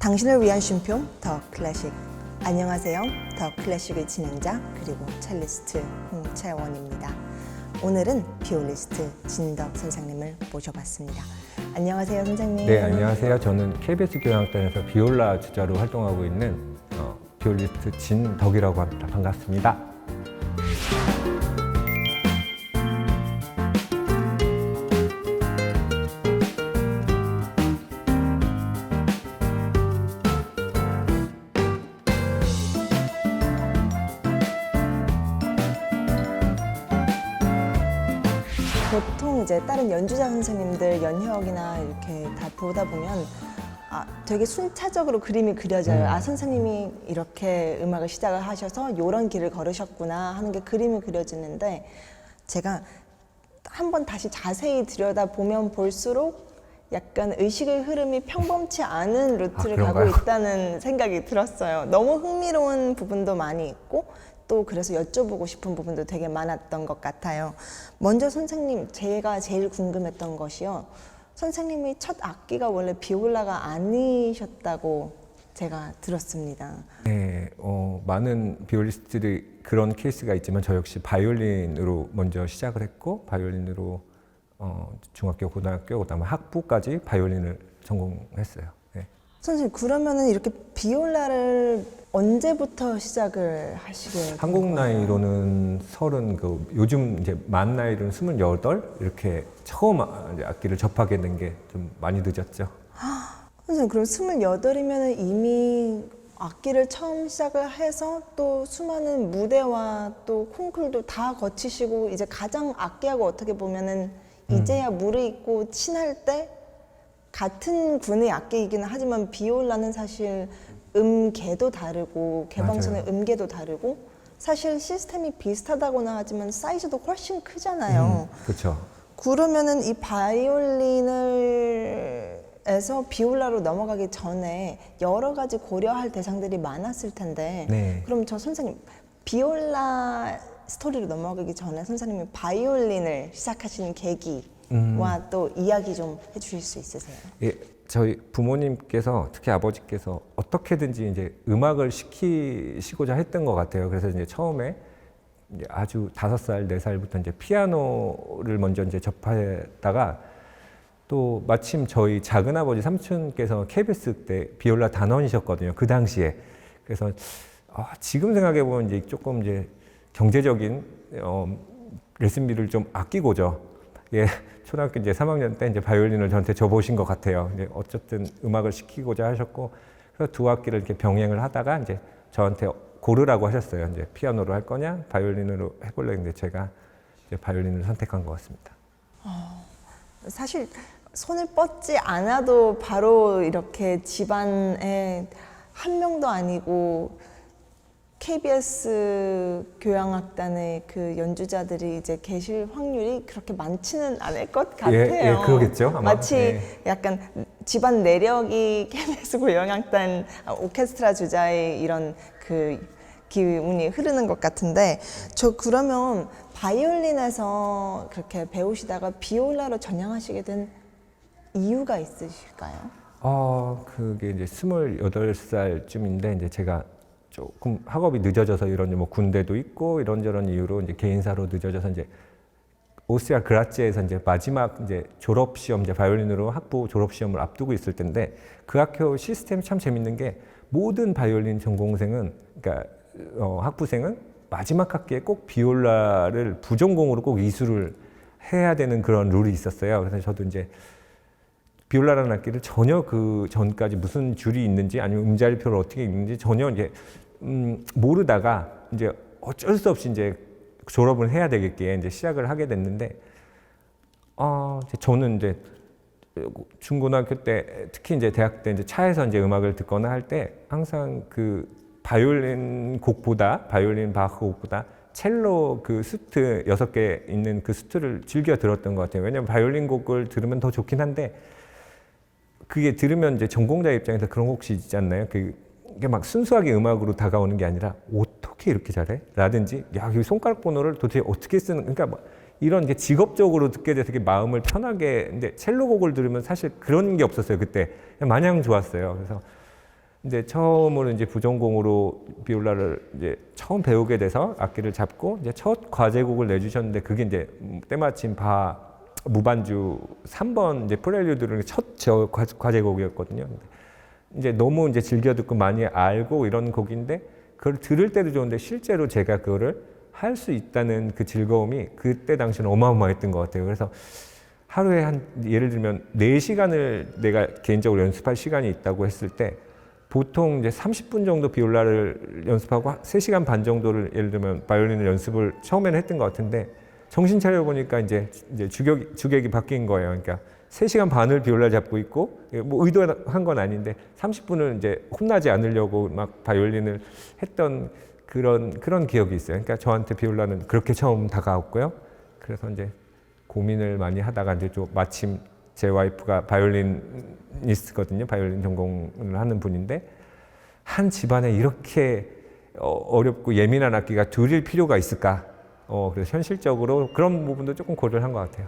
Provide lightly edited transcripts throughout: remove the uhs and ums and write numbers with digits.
당신을 위한 쉼표 더 클래식. 안녕하세요. 더 클래식의 진행자 그리고 첼리스트 홍채원입니다. 오늘은 비올리스트 진덕 선생님을 모셔봤습니다. 안녕하세요, 선생님. 네, 안녕하세요. 저는 KBS 교향악단에서 비올라 주자로 활동하고 있는 비올리스트 진덕이라고 합니다. 반갑습니다. 보통 이제 다른 연주자 선생님들 연희역이나 이렇게 다 보다 보면 되게 순차적으로 그림이 그려져요. 선생님이 이렇게 음악을 시작을 하셔서 이런 길을 걸으셨구나 하는 게 그림이 그려지는데, 제가 한번 다시 자세히 들여다보면 볼수록 약간 의식의 흐름이 평범치 않은 루트를 가고 있다는 생각이 들었어요. 너무 흥미로운 부분도 많이 있고 또 그래서 여쭤보고 싶은 부분도 되게 많았던 것 같아요. 먼저 선생님, 제가 제일 궁금했던 것이요. 선생님이 첫 악기가 원래 비올라가 아니셨다고 제가 들었습니다. 네, 많은 비올리스트들이 그런 케이스가 있지만 저 역시 바이올린으로 먼저 시작을 했고, 바이올린으로 중학교, 고등학교, 그다음에 학부까지 바이올린을 전공했어요. 네. 선생님, 그러면은 이렇게 비올라를 언제부터 시작을 하시게? 한국 나이로는 30, 요즘 이제 만 나이로는 28 이렇게 처음 악기를 접하게 된 게 좀 많이 늦었죠. 선생님, 그럼 28이면 이미 악기를 처음 시작을 해서 또 수많은 무대와 또 콩쿨도 다 거치시고 이제 가장 악기하고 어떻게 보면은 이제야 무르익고 친할 때 같은 군의 악기이기는 하지만 비올라는 사실 음계도 다르고 개방선의 음계도 다르고 사실 시스템이 비슷하다고나 하지만 사이즈도 훨씬 크잖아요. 그렇죠. 그러면은 이 바이올린에서 비올라로 넘어가기 전에 여러 가지 고려할 대상들이 많았을 텐데, 네. 그럼 저 선생님, 비올라 스토리로 넘어가기 전에 선생님이 바이올린을 시작하시는 계기와 또 이야기 좀 해주실 수 있으세요? 예, 저희 부모님께서, 특히 아버지께서 어떻게든지 이제 음악을 시키시고자 했던 것 같아요. 그래서 이제 처음에 이제 아주 5살, 4살부터 이제 피아노를 먼저 이제 접하다가 또 마침 저희 작은아버지 삼촌께서 KBS 때 비올라 단원이셨거든요. 그 당시에. 그래서 지금 생각해 보면 이제 조금 이제 경제적인 레슨비를 좀 아끼고죠. 예, 초등학교 이제 3학년 때 이제 바이올린을 저한테 줘보신 것 같아요. 근데 어쨌든 음악을 시키고자 하셨고, 그래서 두 악기를 이렇게 병행을 하다가 이제 저한테 고르라고 하셨어요. 이제 피아노로 할 거냐, 바이올린으로 해볼래. 근데 제가 이제 바이올린을 선택한 것 같습니다. 사실 손을 뻗지 않아도 바로 이렇게 집안에 한 명도 아니고 KBS 교향악단의 그 연주자들이 이제 계실 확률이 그렇게 많지는 않을 것 같아요. 예, 그러겠죠. 아마. 마치 약간 집안 내력이 KBS 교향악단 오케스트라 주자의 이런 그 기운이 흐르는 것 같은데, 저 그러면 바이올린에서 그렇게 배우시다가 비올라로 전향하시게 된 이유가 있으실까요? 그게 이제 28살쯤인데 이제 제가 조금 학업이 늦어져서 이런 뭐 군대도 있고 이런저런 이유로 이제 개인사로 늦어져서 이제 오스트리아 그라츠에서 이제 마지막 이제 졸업 시험, 이제 바이올린으로 학부 졸업 시험을 앞두고 있을 텐데, 그 학교 시스템이 참 재밌는 게 모든 바이올린 전공생은, 그러니까 학부생은 마지막 학기에 꼭 비올라를 부전공으로 꼭 이수를 해야 되는 그런 룰이 있었어요. 그래서 저도 이제 비올라라는 악기를 전혀 그 전까지 무슨 줄이 있는지 아니면 음자리표를 어떻게 읽는지 전혀 이제 모르다가 이제 어쩔 수 없이 이제 졸업을 해야 되겠기에 이제 시작을 하게 됐는데, 저는 이제 중고등학교 때, 특히 이제 대학 때 이제 차에서 이제 음악을 듣거나 할 때 항상 그 바이올린 곡보다, 바이올린 바흐 곡보다 첼로 그 수트 6개 있는 그 수트를 즐겨 들었던 것 같아요. 왜냐면 바이올린 곡을 들으면 더 좋긴 한데, 그게 들으면 이제 전공자 입장에서 그런 곡이 있지 않나요? 그게 막 순수하게 음악으로 다가오는 게 아니라 어떻게 이렇게 잘해? 라든지 야, 이 손가락 번호를 도대체 어떻게 쓰는, 그러니까 막 이런 게 직업적으로 듣게 돼서 되게 마음을 편하게. 근데 첼로 곡을 들으면 사실 그런 게 없었어요. 그때 그냥 마냥 좋았어요. 그래서 근데 처음으로 이제 부전공으로 비올라를 이제 처음 배우게 돼서 악기를 잡고 이제 첫 과제곡을 내주셨는데 그게 이제 때마침 무반주 3번 이제 프렐류드를 첫 과제곡이었거든요. 근데 이제 너무 이제 즐겨 듣고 많이 알고 이런 곡인데 그걸 들을 때도 좋은데 실제로 제가 그거를 할 수 있다는 그 즐거움이 그때 당시는 어마어마했던 것 같아요. 그래서 하루에 예를 들면 4시간을 내가 개인적으로 연습할 시간이 있다고 했을 때 보통 이제 30분 정도 비올라를 연습하고 3시간 반 정도를 예를 들면 바이올린을 연습을 처음에는 했던 것 같은데 정신 차려 보니까 이제 주객이 바뀐 거예요. 그러니까 3시간 반을 비올라 잡고 있고 뭐 의도한 건 아닌데 30분을 이제 혼나지 않으려고 막 바이올린을 했던 그런 기억이 있어요. 그러니까 저한테 비올라는 그렇게 처음 다가왔고요. 그래서 이제 고민을 많이 하다가 이제 좀 마침 제 와이프가 바이올리니스트거든요. 바이올린 전공을 하는 분인데 한 집안에 이렇게 어렵고 예민한 악기가 둘일 필요가 있을까? 그래서 현실적으로 그런 부분도 조금 고려를 한 것 같아요.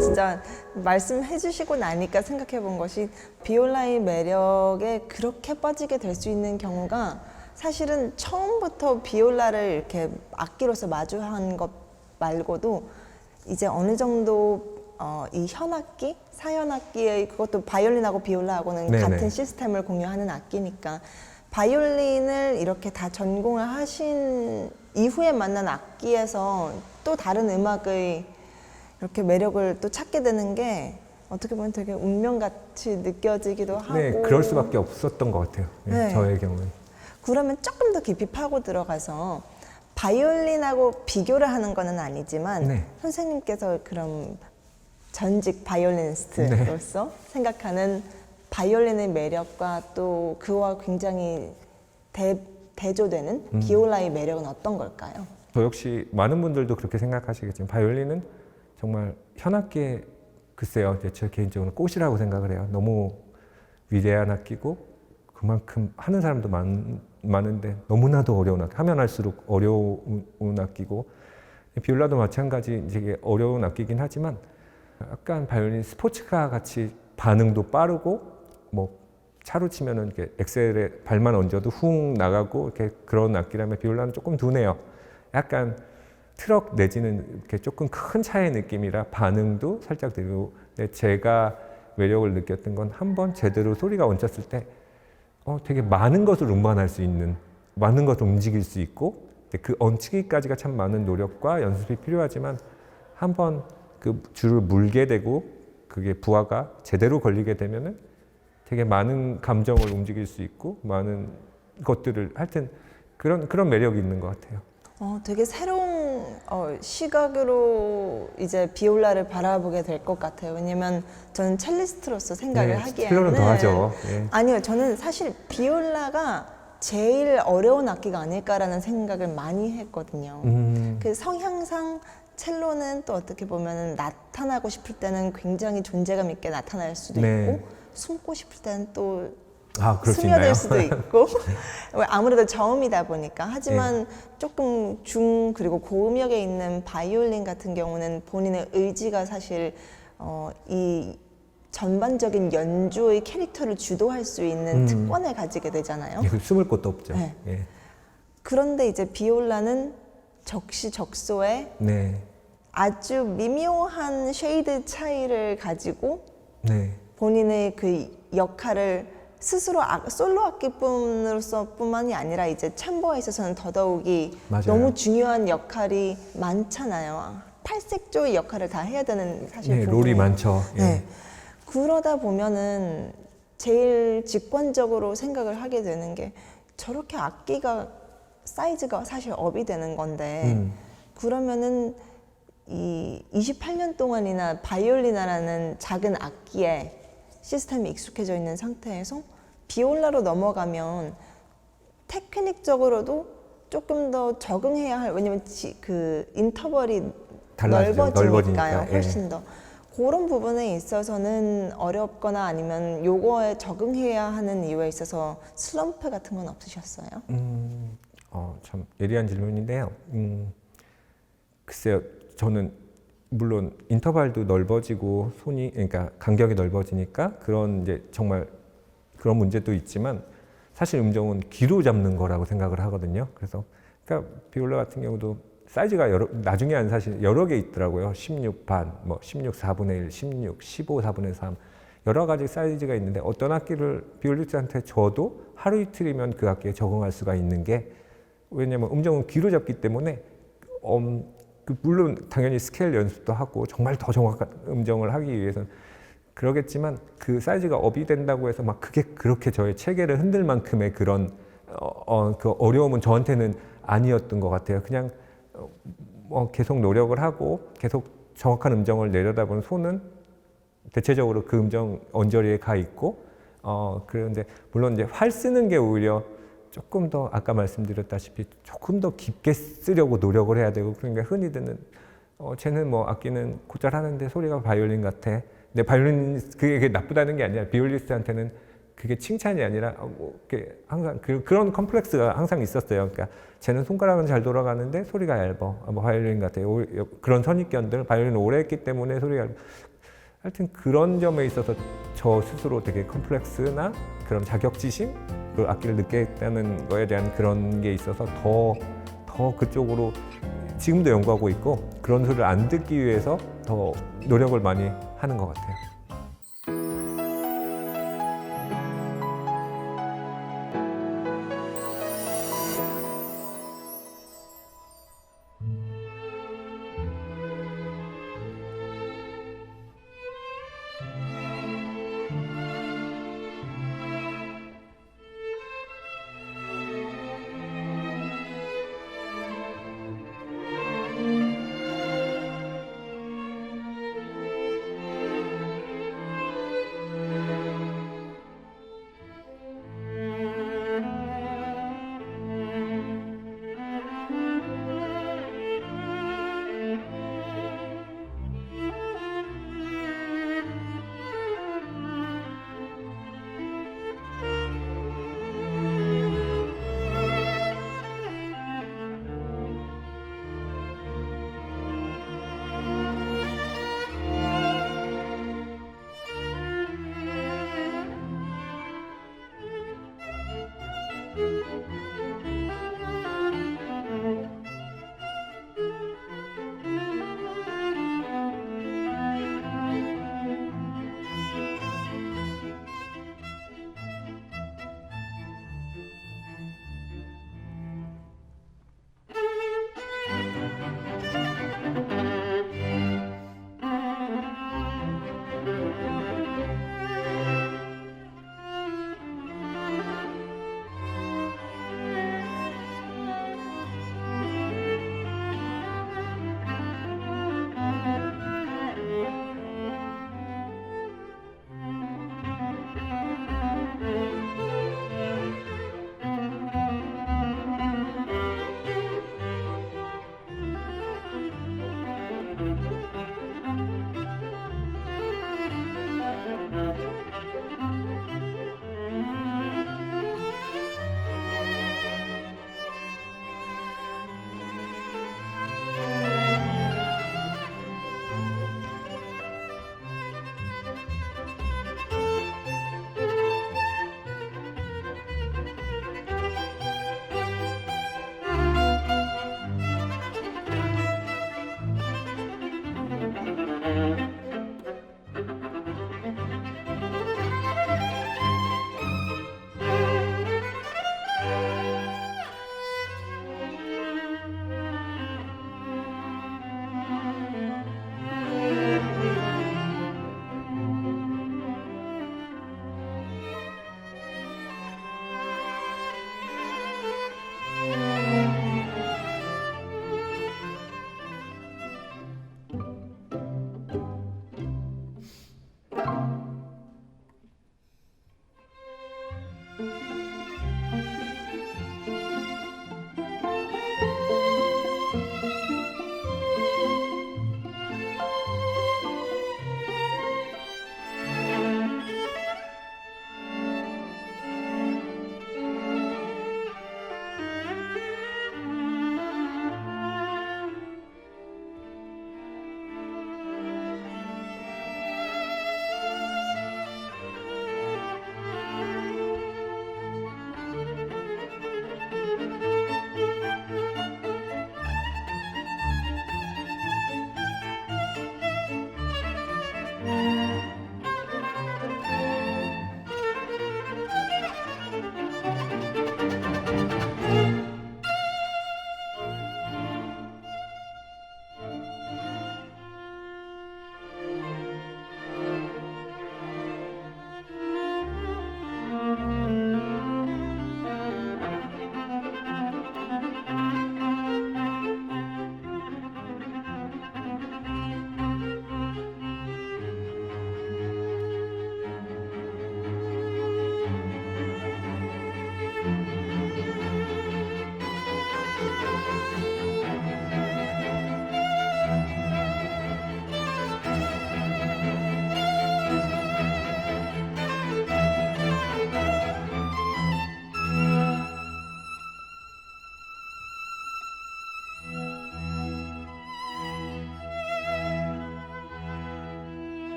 진짜 말씀해 주시고 나니까 생각해 본 것이 비올라의 매력에 그렇게 빠지게 될 수 있는 경우가 사실은 처음부터 비올라를 이렇게 악기로서 마주한 것 말고도 이제 어느 정도 이 현악기, 사현악기의 그것도 바이올린하고 비올라하고는 네네. 같은 시스템을 공유하는 악기니까 바이올린을 이렇게 다 전공을 하신 이후에 만난 악기에서 또 다른 음악의 이렇게 매력을 또 찾게 되는 게 어떻게 보면 되게 운명같이 느껴지기도 하고. 네, 그럴 수밖에 없었던 것 같아요. 네, 네. 저의 경우는. 그러면 조금 더 깊이 파고 들어가서 바이올린하고 비교를 하는 거는 아니지만 네. 선생님께서 그럼 전직 바이올리니스트로서 생각하는 바이올린의 매력과 또 그와 굉장히 대조되는 비올라의 매력은 어떤 걸까요? 저 역시 많은 분들도 그렇게 생각하시겠지만 바이올린은 정말 현악기의 글쎄요, 제 개인적으로 꽃이라고 생각을 해요. 너무 위대한 악기고 그만큼 하는 사람도 많은데 너무나도 어려운 악기, 하면 할수록 어려운 악기고 비올라도 마찬가지 이제 어려운 악기긴 하지만 약간 바이올린 스포츠카 같이 반응도 빠르고 뭐 차로 치면은 이렇게 엑셀에 발만 얹어도 훅 나가고 이렇게 그런 악기라면 비올라는 조금 둔해요. 약간 트럭 내지는 이렇게 조금 큰 차의 느낌이라 반응도 살짝 들고. 근데 제가 매력을 느꼈던 건 한번 제대로 소리가 얹혔을 때 되게 많은 것을 운반할 수 있는, 많은 것을 움직일 수 있고 그 얹히기까지가 참 많은 노력과 연습이 필요하지만 한번 그 줄을 물게 되고 그게 부하가 제대로 걸리게 되면은 되게 많은 감정을 움직일 수 있고 많은 것들을 하여튼 그런 매력이 있는 것 같아요. 되게 새로운 시각으로 이제 비올라를 바라보게 될 것 같아요. 왜냐면 저는 첼리스트로서 생각을 하기에는 필요는 더 하죠. 예. 아니요, 저는 사실 비올라가 제일 어려운 악기가 아닐까라는 생각을 많이 했거든요. 그 성향상 첼로는 또 어떻게 보면 나타나고 싶을 때는 굉장히 존재감 있게 나타날 수도 네. 있고 숨고 싶을 때는 또 그럴 수 스며들 있나요? 수도 있고 아무래도 저음이다 보니까 하지만 네. 조금 그리고 고음역에 있는 바이올린 같은 경우는 본인의 의지가 사실 이 전반적인 연주의 캐릭터를 주도할 수 있는 특권을 가지게 되잖아요. 숨을 곳도 없죠. 네. 예. 그런데 이제 비올라는 적시적소에 네. 아주 미묘한 쉐이드 차이를 가지고 네. 본인의 그 역할을 스스로 솔로 악기뿐으로서뿐만이 아니라 이제 챔버에 있어서는 더더욱이 맞아요. 너무 중요한 역할이 많잖아요. 팔색조의 역할을 다 해야 되는 사실 네, 부분이. 롤이 많죠. 예. 네. 그러다 보면은 제일 직관적으로 생각을 하게 되는 게 저렇게 악기가 사이즈가 사실 업이 되는 건데 그러면은 이 28년 동안이나 바이올리나라는 작은 악기에 시스템이 익숙해져 있는 상태에서 비올라로 넘어가면 테크닉적으로도 조금 더 적응해야 할, 왜냐면 그 인터벌이 달라지죠. 넓어지니까요. 넓어지니까, 예. 훨씬 더. 그런 부분에 있어서는 어렵거나 아니면 요거에 적응해야 하는 이유에 있어서 슬럼프 같은 건 없으셨어요? 참 예리한 질문인데요. 글쎄요, 저는 물론 인터벌도 넓어지고 그러니까 간격이 넓어지니까 그런 이제 정말 그런 문제도 있지만 사실 음정은 귀로 잡는 거라고 생각을 하거든요. 그래서 그러니까 비올라 같은 경우도 사이즈가 나중에 한 사실 여러 개 있더라고요. 16 반, 뭐 16 4분의 1, 16, 15 4분의 3 여러 가지 사이즈가 있는데 어떤 악기를 비올리스트한테 줘도 하루 이틀이면 그 악기에 적응할 수가 있는 게 왜냐면 음정은 귀로 잡기 때문에 물론 당연히 스케일 연습도 하고 정말 더 정확한 음정을 하기 위해서는 그러겠지만 그 사이즈가 업이 된다고 해서 막 그게 그렇게 저의 체계를 흔들 만큼의 그런 그 어려움은 저한테는 아니었던 것 같아요. 그냥 계속 노력을 하고 계속 정확한 음정을 내려다보는 손은 대체적으로 그 음정 언저리에 가 있고 그런데 물론 이제 활 쓰는 게 오히려 조금 더 아까 말씀드렸다시피 조금 더 깊게 쓰려고 노력을 해야 되고 그러니까 흔히 듣는 쟤는 뭐 악기는 곧잘 하는데 소리가 바이올린 같아. 근데 바이올린 그게 나쁘다는 게 아니라 비올리스트한테는 그게 칭찬이 아니라 항상 그런 컴플렉스가 항상 있었어요. 그러니까 쟤는 손가락은 잘 돌아가는데 소리가 얇아. 뭐 바이올린 같아. 그런 선입견들 바이올린 오래 했기 때문에 소리가 얇아. 하여튼 그런 점에 있어서 저 스스로 되게 컴플렉스나 그런 자격지심, 그 악기를 늦게 했다는 거에 대한 그런 게 있어서 더 그쪽으로 지금도 연구하고 있고 그런 소리를 안 듣기 위해서 더 노력을 많이 하는 것 같아요.